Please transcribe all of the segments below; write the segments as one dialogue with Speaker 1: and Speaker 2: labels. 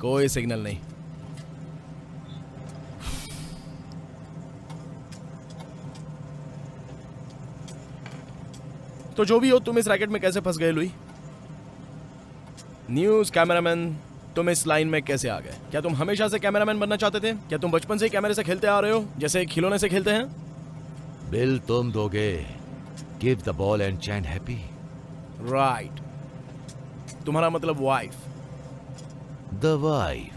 Speaker 1: कोई सिग्नल नहीं। तो जो भी हो, तुम इस रैकेट में कैसे फंस गए लुई? न्यूज कैमरामैन, तुम इस लाइन में कैसे आ गए? क्या तुम हमेशा से कैमरामैन बनना चाहते थे? क्या तुम बचपन से ही कैमरे से खेलते आ रहे हो, जैसे खिलौने से खेलते हैं?
Speaker 2: बिल तुम दोगे। Give the ball and chain happy.
Speaker 1: Right. तुम्हारा मतलब वाइफ।
Speaker 2: The wife.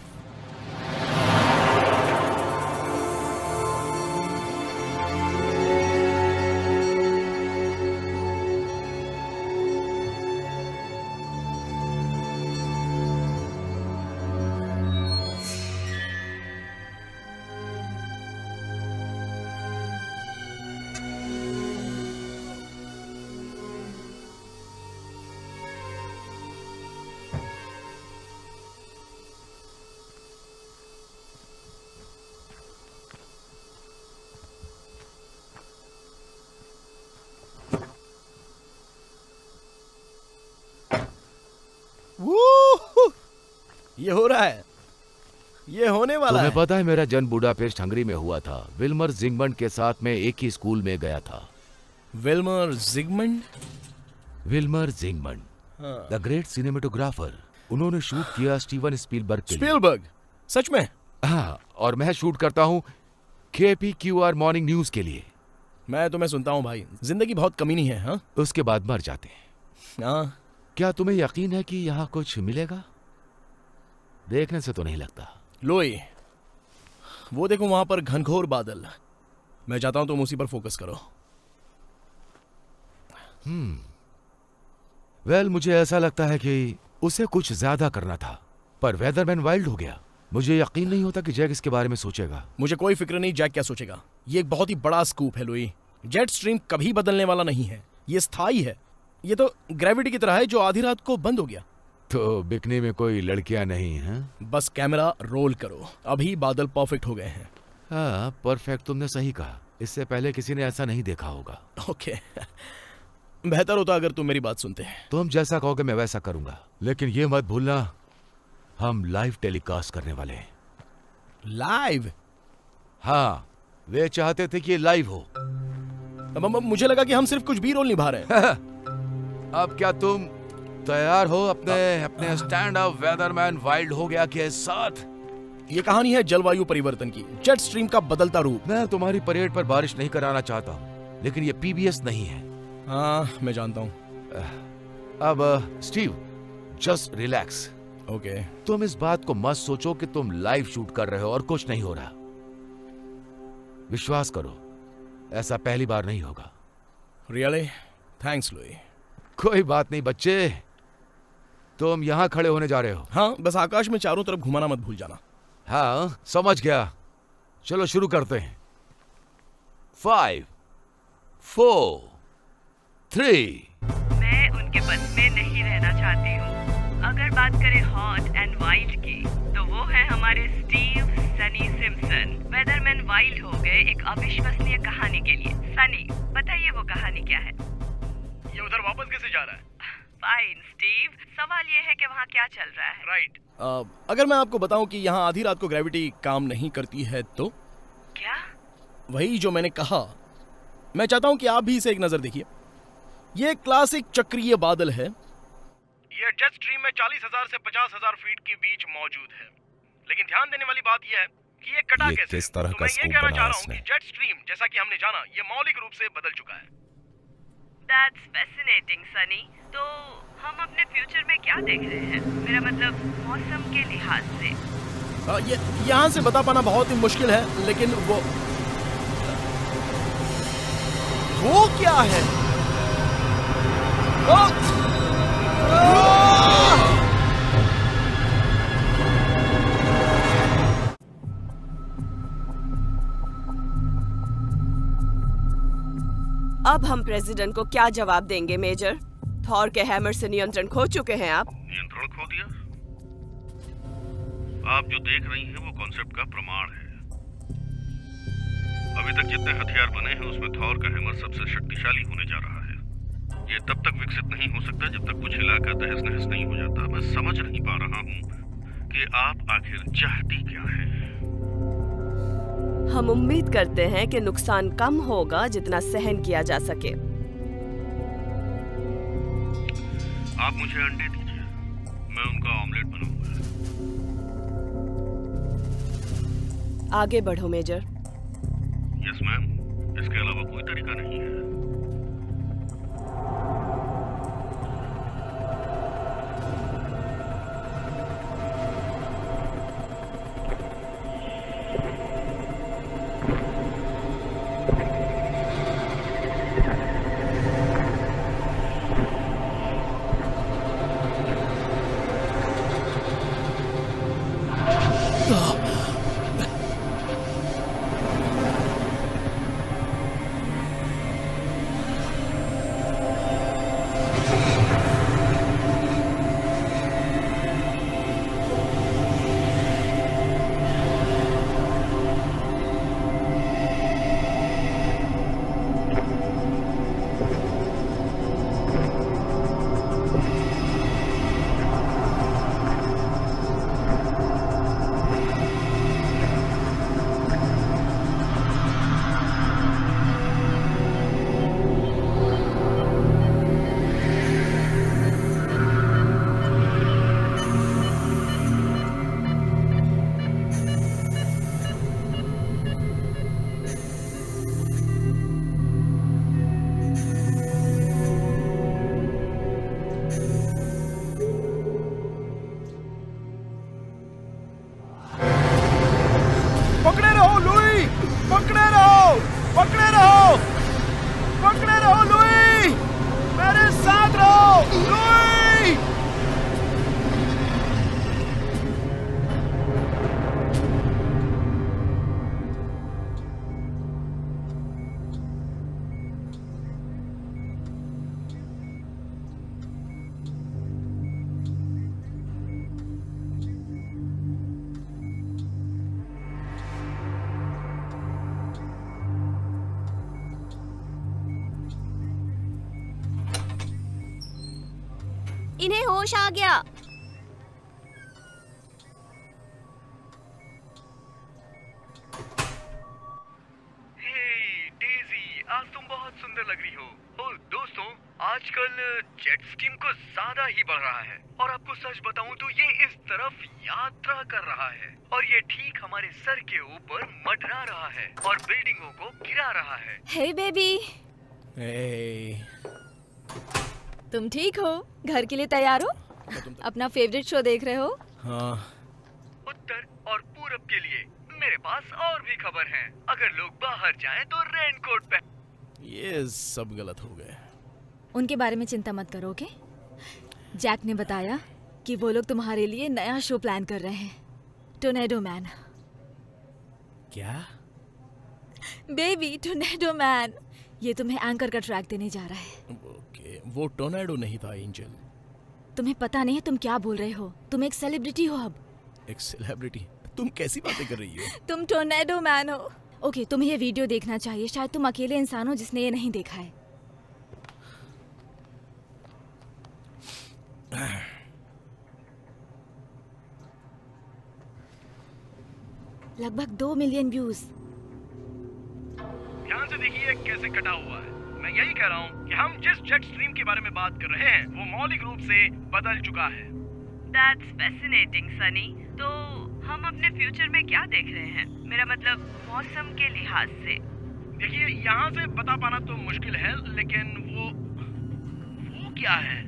Speaker 1: ये हो रहा है, ये होने वाला है।
Speaker 2: तुम्हें पता है मेरा जन्म बुडापेस्ट हंगरी में हुआ था। विल्मर जिगमंड के साथ मैं एक ही स्कूल में गया था।
Speaker 1: Vilmos Zsigmond?
Speaker 2: Vilmos Zsigmond, the great cinematographer. उन्होंने शूट किया स्टीवन स्पीलबर्ग के लिए।
Speaker 1: स्पीलबर्ग? सच में?
Speaker 2: हाँ, और मैं शूट करता हूँ KPQR मॉर्निंग न्यूज के लिए।
Speaker 1: मैं तुम्हें सुनता हूँ भाई, जिंदगी बहुत कमीनी है। हाँ,
Speaker 2: उसके बाद मर जाते हैं।
Speaker 1: हाँ।
Speaker 2: क्या तुम्हें यकीन है कि यहाँ कुछ मिलेगा? देखने से तो नहीं लगता।
Speaker 1: लोई, वो देखो वहां पर घनघोर बादल। मैं चाहता हूं तुम उसी पर फोकस करो।
Speaker 2: वेल, मुझे ऐसा लगता है कि उसे कुछ ज्यादा करना था, पर वेदरमैन वाइल्ड हो गया। मुझे यकीन नहीं होता कि जैक इसके बारे में सोचेगा।
Speaker 1: मुझे कोई फिक्र नहीं जैक क्या सोचेगा। ये एक बहुत ही बड़ा स्कूप है लोई। जेट स्ट्रीम कभी बदलने वाला नहीं है, ये स्थायी है। ये तो ग्रेविटी की तरह है जो आधी रात को बंद हो गया।
Speaker 2: तो बिकनी में कोई लड़कियां नहीं हैं?
Speaker 1: बस कैमरा रोल करो, अभी बादल परफेक्ट हो गए हैं।
Speaker 2: हाँ, परफेक्ट तुमने सही कहा। इससे पहले किसी ने ऐसा नहीं देखा होगा।
Speaker 1: ओके। बेहतर होता अगर तुम मेरी बात सुनते।
Speaker 2: तुम जैसा कहोगे मैं वैसा करूंगा, लेकिन ये मत भूलना हम लाइव टेलीकास्ट करने वाले हैं।
Speaker 1: लाइव?
Speaker 2: हाँ, वे चाहते थे कि ये लाइव हो।
Speaker 1: मुझे लगा कि हम सिर्फ कुछ भी रोल निभा रहे हैं।
Speaker 2: अब क्या तुम तैयार हो अपने स्टैंड अप वेदरमैन वाइल्ड हो गया के साथ?
Speaker 1: ये कहानी है जलवायु परिवर्तन की, जेट स्ट्रीम का बदलता रूप।
Speaker 2: मैं तुम्हारी परेड पर बारिश नहीं कराना चाहता हूँ, लेकिन ये PBS नहीं है।
Speaker 1: हाँ, मैं जानता हूँ।
Speaker 2: अब स्टीव, जस्ट रिलैक्स।
Speaker 1: ओके।
Speaker 2: तुम इस बात को मत सोचो कि तुम लाइव शूट कर रहे हो और कुछ नहीं हो रहा। विश्वास करो, ऐसा पहली बार नहीं होगा।
Speaker 1: रियली? Thanks Louis.
Speaker 2: कोई बात नहीं बच्चे, तुम यहां खड़े होने जा रहे हो।
Speaker 1: हाँ, बस आकाश में चारों तरफ घुमाना मत भूल जाना।
Speaker 2: हाँ, समझ गया। चलो शुरू करते हैं। 5, 4, 3।
Speaker 3: मैं उनके बस में नहीं रहना चाहती हूँ। अगर बात करें हॉट एंड वाइल्ड की, तो वो है हमारे स्टीव सनी सिम्पसन। वेदरमैन वाइल्ड हो गए एक अविश्वसनीय कहानी के लिए। सनी, बताइए वो कहानी क्या है?
Speaker 1: ये उधर वापस कैसे जा रहा है?
Speaker 3: फाइन स्टीव, सवाल ये है कि वहाँ क्या चल रहा है?
Speaker 1: राइट। अगर मैं आपको बताऊं कि यहाँ आधी रात को ग्रेविटी काम नहीं करती है तो?
Speaker 3: क्या?
Speaker 1: वही जो मैंने कहा। मैं चाहता हूं कि आप भी इसे एक नजर देखिए। ये क्लासिक चक्रीय बादल है। ये जेट स्ट्रीम में 40,000 से 50,000 फीट के बीच मौजूद है। लेकिन ध्यान देने वाली बात यह है कि ये कटा कैसे?
Speaker 2: किस तरह
Speaker 1: तो
Speaker 2: का
Speaker 1: मैं ये
Speaker 2: स्कूप
Speaker 1: कहना
Speaker 2: बनाया
Speaker 1: चाह रहा हूँ
Speaker 2: इसने?
Speaker 1: कि जेट स्ट्रीम जैसा कि हमने जाना, ये मौलिक रूप से बदल चुका है।
Speaker 3: That's fascinating, Sunny. तो हम अपने फ्यूचर में क्या देख रहे हैं? मेरा मतलब मौसम के लिहाज से।
Speaker 1: ये यहाँ से बता पाना बहुत ही मुश्किल है, लेकिन वो क्या है?
Speaker 4: अब हम प्रेसिडेंट को क्या जवाब देंगे मेजर? थॉर के हैमर से नियंत्रण खो चुके हैं आप।
Speaker 5: नियंत्रण खो दिया? आप जो देख रही हैं वो कॉन्सेप्ट का प्रमाण है। अभी तक जितने हथियार बने हैं उसमें थॉर का हैमर सबसे शक्तिशाली होने जा रहा है। ये तब तक विकसित नहीं हो सकता जब तक कुछ इलाका तहस नहस नहीं हो जाता। मैं समझ नहीं पा रहा हूँ कि आप आखिर चाहती क्या हैं।
Speaker 4: हम उम्मीद करते हैं कि नुकसान कम होगा जितना सहन किया जा सके।
Speaker 5: आप मुझे अंडे दीजिए, मैं उनका ऑमलेट बनाऊंगा।
Speaker 4: आगे बढ़ो मेजर।
Speaker 5: यस मैम, इसके अलावा कोई तरीका नहीं है।
Speaker 1: पकड़े रहो लुई, मेरे साथ रहो लुई।
Speaker 6: इन्हें होश आ गया।
Speaker 7: डेज़ी, आज तुम बहुत सुंदर लग रही हो। और दोस्तों, आजकल जेट स्ट्रीम को ज्यादा ही बढ़ रहा है और आपको सच बताऊं तो ये इस तरफ यात्रा कर रहा है और ये ठीक हमारे सर के ऊपर मंडरा रहा है और बिल्डिंगों को गिरा रहा है।
Speaker 6: हे बेबी, तुम ठीक हो? घर के लिए तैयार हो? अपना फेवरेट शो देख रहे हो?
Speaker 1: हाँ।
Speaker 7: उत्तर और पूरब के लिए मेरे पास और भी खबर है। अगर लोग बाहर जाएं तो रेनकोट पहन।
Speaker 1: ये सब गलत हो गए।
Speaker 6: उनके बारे में चिंता मत करो, ओके? जैक ने बताया कि वो लोग तुम्हारे लिए नया शो प्लान कर रहे हैं, टोर्नेडो मैन।
Speaker 1: क्या?
Speaker 6: Baby, tornado man. ये तुम्हें एंकर का ट्रैक देने जा रहा है।
Speaker 1: ओके, वो टोर्नेडो नहीं था एंजल।
Speaker 6: तुम्हें पता नहीं है तुम क्या बोल रहे हो। तुम एक सेलिब्रिटी हो अब।
Speaker 1: एक सेलिब्रिटी? तुम कैसी बातें कर रही हो?
Speaker 6: तुम टोर्नेडो मैन हो। ओके, तुम्हें ये वीडियो देखना चाहिए। शायद तुम अकेले इंसान हो जिसने ये नहीं देखा है। लगभग 2 मिलियन व्यूज।
Speaker 1: ध्यान से देखिए कैसे कटा हुआ है। मैं यही कह रहा हूँ कि हम जिस जेट स्ट्रीम के बारे में बात कर रहे हैं वो मौलिक रूप से बदल चुका है।
Speaker 3: That's fascinating, Sunny. तो हम अपने फ्यूचर में क्या देख रहे हैं? मेरा मतलब मौसम के लिहाज से।
Speaker 1: देखिए, यहाँ से बता पाना तो मुश्किल है, लेकिन वो क्या है?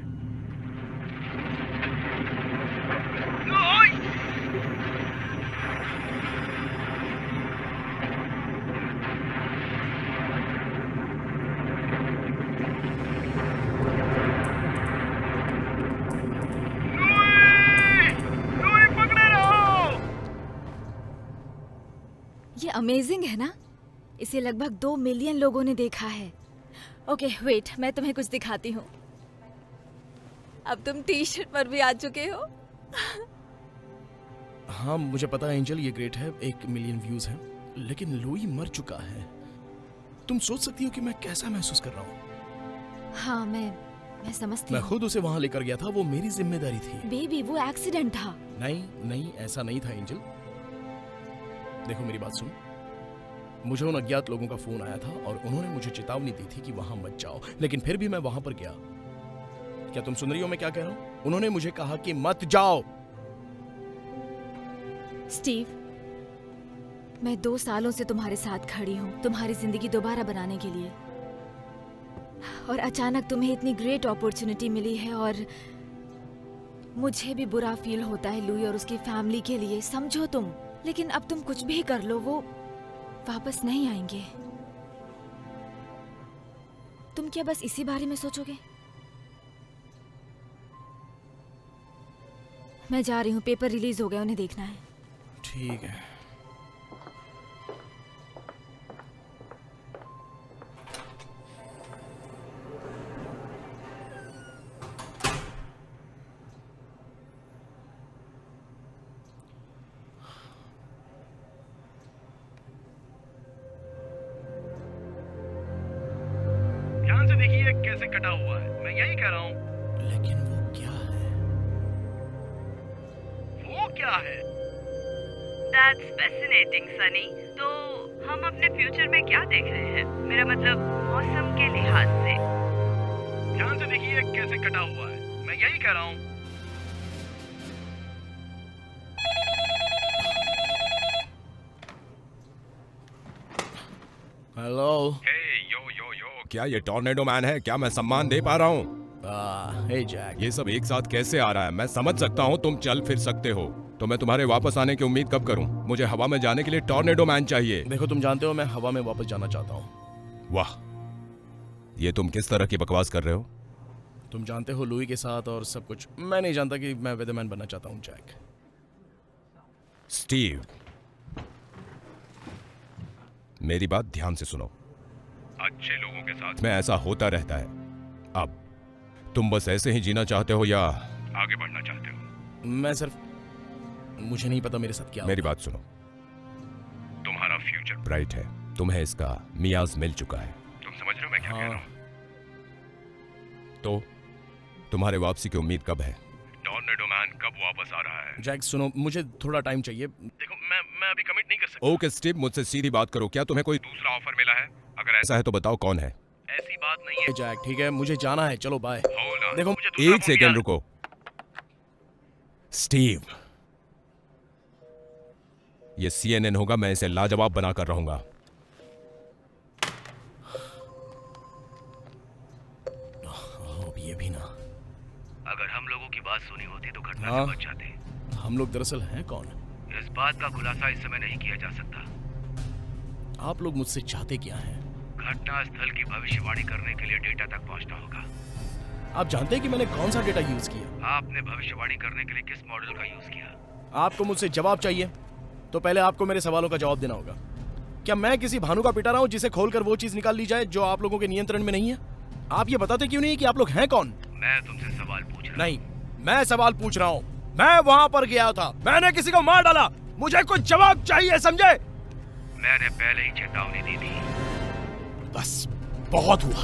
Speaker 6: ये अमेजिंग है ना? इसे लगभग 2 मिलियन लोगों ने देखा है। ओके वेट, मैं तुम्हें कुछ दिखाती हूँ। अब तुम टी शर्ट पर भी आ चुके हो।
Speaker 1: हाँ मुझे पता है एंजल, ये ग्रेट है, 1 मिलियन व्यूज हैं, लेकिन लुई मर चुका है। तुम सोच सकती हो कि मैं कैसा महसूस कर रहा हूँ।
Speaker 6: हाँ मैं समझती
Speaker 1: मैं
Speaker 6: हूँ।
Speaker 1: खुद उसे वहां लेकर गया था, वो मेरी जिम्मेदारी थी।
Speaker 6: बेबी वो एक्सीडेंट था।
Speaker 1: नहीं ऐसा नहीं था एंजल। देखो मेरी बात सुनो, मुझे उन अज्ञात लोगों का फोन आया था और उन्होंने मुझे चेतावनी दी थी कि वहां मत जाओ, लेकिन फिर भी मैं वहां पर गया। क्या तुम सुन रही हो मैं क्या कह रहा हूं? उन्होंने मुझे कहा कि मत जाओ।
Speaker 6: स्टीव, मैं 2 सालों से तुम्हारे साथ खड़ी हूँ, तुम्हारी जिंदगी दोबारा बनाने के लिए। और अचानक तुम्हें इतनी ग्रेट अपॉर्चुनिटी मिली है और मुझे भी बुरा फील होता है लुई और उसकी फैमिली के लिए, समझो तुम। लेकिन अब तुम कुछ भी कर लो, वो वापस नहीं आएंगे। तुम क्या बस इसी बारे में सोचोगे? मैं जा रही हूँ, पेपर रिलीज हो गया, उन्हें देखना है।
Speaker 1: ठीक है।
Speaker 7: ध्यान से देखिए कैसे कटा हुआ है, मैं यही कह रहा हूँ।
Speaker 1: लेकिन वो क्या है?
Speaker 7: वो क्या है?
Speaker 3: That's fascinating, Sunny. तो हम अपने फ्यूचर में क्या देख रहे हैं? मेरा मतलब मौसम के लिहाज से।
Speaker 7: ध्यान से देखिए कैसे कटा हुआ है, मैं यही कह रहा हूँ।
Speaker 1: हेलो।
Speaker 8: यो, क्या ये टॉर्नेडो मैन है? क्या मैं सम्मान दे पा रहा हूँ?
Speaker 1: हे जैक।
Speaker 8: ये सब एक साथ कैसे आ रहा है? मैं समझ सकता हूँ तुम चल फिर सकते हो, तो मैं तुम्हारे वापस आने की उम्मीद कब करूँ? मुझे हवा में जाने के लिए टॉर्नेडो मैन चाहिए।
Speaker 1: देखो तुम जानते हो मैं हवा में वापस जाना चाहता हूँ।
Speaker 8: वाह, ये तुम किस तरह की बकवास कर रहे हो?
Speaker 1: तुम जानते हो लुई के साथ और सब कुछ। मैं नहीं जानता कि मैं वेदरमैन बनना चाहता हूँ जैक।
Speaker 8: स्टीव, मेरी बात ध्यान से सुनो। अच्छे लोगों के साथ में ऐसा होता रहता है। अब तुम बस ऐसे ही जीना चाहते हो या आगे बढ़ना चाहते हो?
Speaker 1: मैं सिर्फ, मुझे नहीं पता मेरे साथ क्या
Speaker 8: मेरी बात सुनो, तुम्हारा फ्यूचर ब्राइट है, तुम्हें इसका मियाज मिल चुका है। तुम समझ रहे हो मैं क्या कह रहा हूं? तो तुम्हारे वापसी की उम्मीद कब है? टॉर्नेडो मैन कब वापस आ रहा है?
Speaker 1: जैक सुनो, मुझे थोड़ा टाइम चाहिए। देखो मैं अभी कमिट नहीं कर सकता।
Speaker 8: ओके स्टीव, मुझसे सीधी बात करो। क्या तुम्हें कोई दूसरा ऑफर मिला है? अगर ऐसा है तो बताओ कौन है?
Speaker 1: ऐसी बात नहीं है जैक, ठीक है मुझे जाना है, चलो बाय।
Speaker 8: देखो मुझे एक सेकेंड रुको। स्टीव, ये CNN होगा, मैं इसे लाजवाब बनाकर रहूंगा।
Speaker 1: ये भी ना।
Speaker 7: अगर हम लोगों की बात सुनी होती तो घटना
Speaker 1: हाँ?
Speaker 7: से बच जाते।
Speaker 1: हम लोग दरअसल हैं कौन?
Speaker 7: इस बात का खुलासा इस समय नहीं किया जा सकता।
Speaker 1: आप लोग मुझसे चाहते क्या हैं?
Speaker 7: घटना स्थल की भविष्यवाणी करने के लिए डेटा तक पहुंचना होगा।
Speaker 1: आप जानते हैं कि मैंने कौन सा डेटा यूज किया?
Speaker 7: आपने भविष्यवाणी करने के लिए किस मॉडल का यूज किया?
Speaker 1: आपको मुझसे जवाब चाहिए तो पहले आपको मेरे सवालों का जवाब देना होगा। क्या मैं किसी भानु का पिटा रहा हूं जिसे खोलकर वो चीज निकाल ली जाए जो आप लोगों के नियंत्रण में नहीं है? आप ये बताते क्यों नहीं कि आप लोग हैं कौन?
Speaker 7: मैं तुमसे सवाल पूछ रहा हूं।
Speaker 1: नहीं, मैं सवाल पूछ रहा हूं। मैं वहां पर गया था, मैंने किसी को मार डाला, मुझे कुछ जवाब चाहिए, समझे?
Speaker 7: मैंने पहले ही चेतावनी दी थी।
Speaker 1: बस बहुत हुआ।